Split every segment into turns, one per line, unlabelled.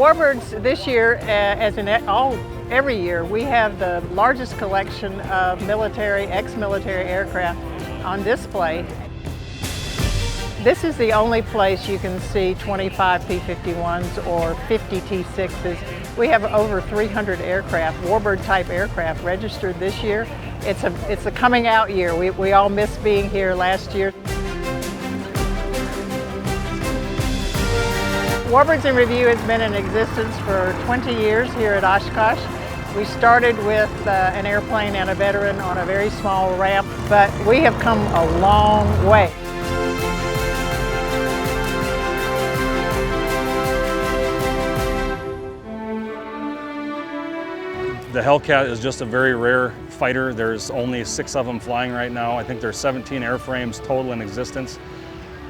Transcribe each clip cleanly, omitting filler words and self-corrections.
Warbirds this year, as in every year, we have the largest collection of military, ex-military aircraft on display. This is the only place you can see 25 P-51s or 50 T-6s. We have over 300 aircraft, Warbird type aircraft registered this year. It's a coming out year. We all missed being here last year. Warbirds in Review has been in existence for 20 years here at Oshkosh. We started with an airplane and a veteran on a very small ramp, but we have come a long way.
The Hellcat is just a very rare fighter. There's only 6 of them flying right now. I think there's 17 airframes total in existence.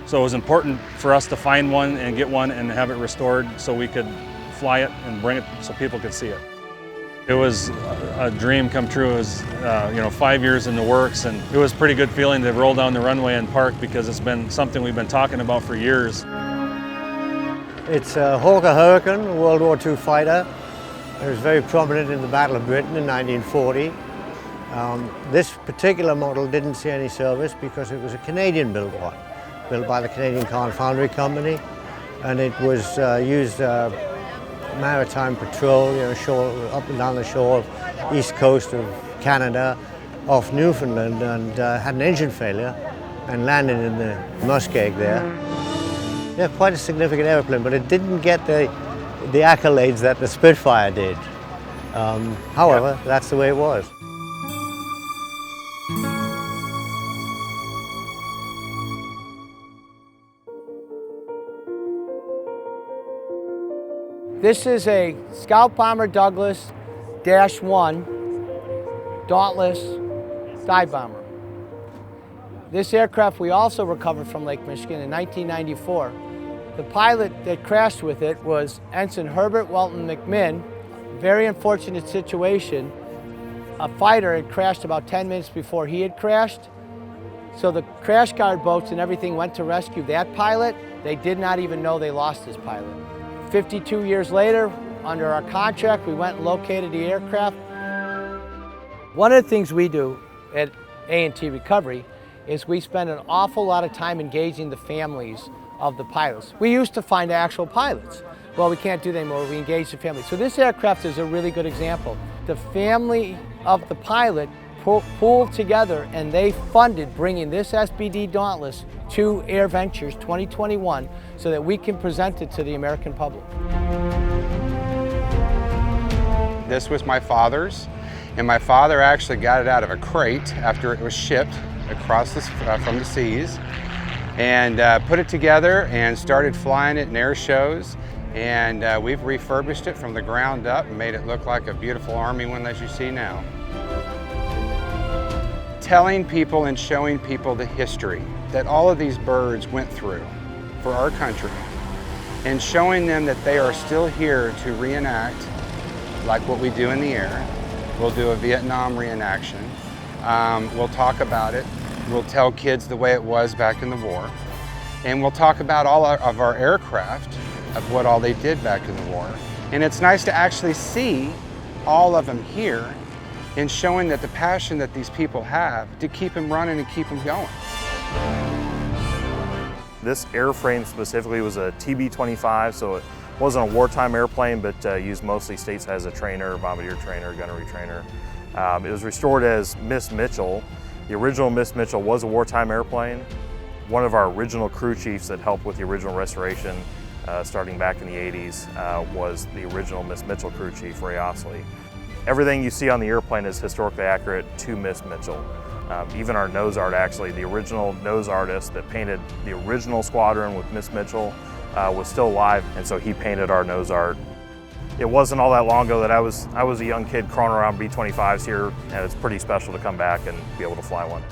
So it was important for us to find one and get one and have it restored so we could fly it and bring it so people could see it. It was a dream come true. It was 5 years in the works, and it was a pretty good feeling to roll down the runway and park because it's been something we've been talking about for years.
It's a Hawker Hurricane, a World War II fighter. It was very prominent in the Battle of Britain in 1940. This particular model didn't see any service because it was a Canadian-built one, built by the Canadian Car and Foundry Company, and it was used maritime patrol, shore, up and down the shore of east coast of Canada, off Newfoundland, and had an engine failure and landed in the muskeg there. Yeah, quite a significant airplane, but it didn't get the accolades that the Spitfire did. However, that's the way it was.
This is a Scout Bomber Douglas -1 Dauntless dive bomber. This aircraft we also recovered from Lake Michigan in 1994. The pilot that crashed with it was Ensign Herbert Welton McMinn. Very unfortunate situation. A fighter had crashed about 10 minutes before he had crashed. So the crash guard boats and everything went to rescue that pilot. They did not even know they lost this pilot. 52 years later, under our contract, we went and located the aircraft. One of the things we do at A&T Recovery is we spend an awful lot of time engaging the families of the pilots. We used to find actual pilots. Well, we can't do that anymore. We engage the family. So this aircraft is a really good example. The family of the pilot pooled together and they funded bringing this SBD Dauntless to AirVentures 2021 so that we can present it to the American public.
This was my father's, and my father actually got it out of a crate after it was shipped across from the seas, and put it together and started flying it in air shows. And we've refurbished it from the ground up and made it look like a beautiful Army one that you see now. Telling people and showing people the history that all of these birds went through for our country, and showing them that they are still here to reenact like what we do in the air. We'll do a Vietnam reenaction. We'll talk about it. We'll tell kids the way it was back in the war. And we'll talk about all of our aircraft, of what all they did back in the war. And it's nice to actually see all of them here and showing that the passion that these people have to keep them running and keep them going.
This airframe specifically was a TB-25, so it wasn't a wartime airplane, but used mostly states as a trainer, bombardier trainer, gunnery trainer. It was restored as Miss Mitchell. The original Miss Mitchell was a wartime airplane. One of our original crew chiefs that helped with the original restoration, starting back in the 80s, was the original Miss Mitchell crew chief, Ray Osley. Everything you see on the airplane is historically accurate to Miss Mitchell. Even our nose art, actually, the original nose artist that painted the original squadron with Miss Mitchell was still alive, and so he painted our nose art. It wasn't all that long ago that I was a young kid crawling around B-25s here, and it's pretty special to come back and be able to fly one.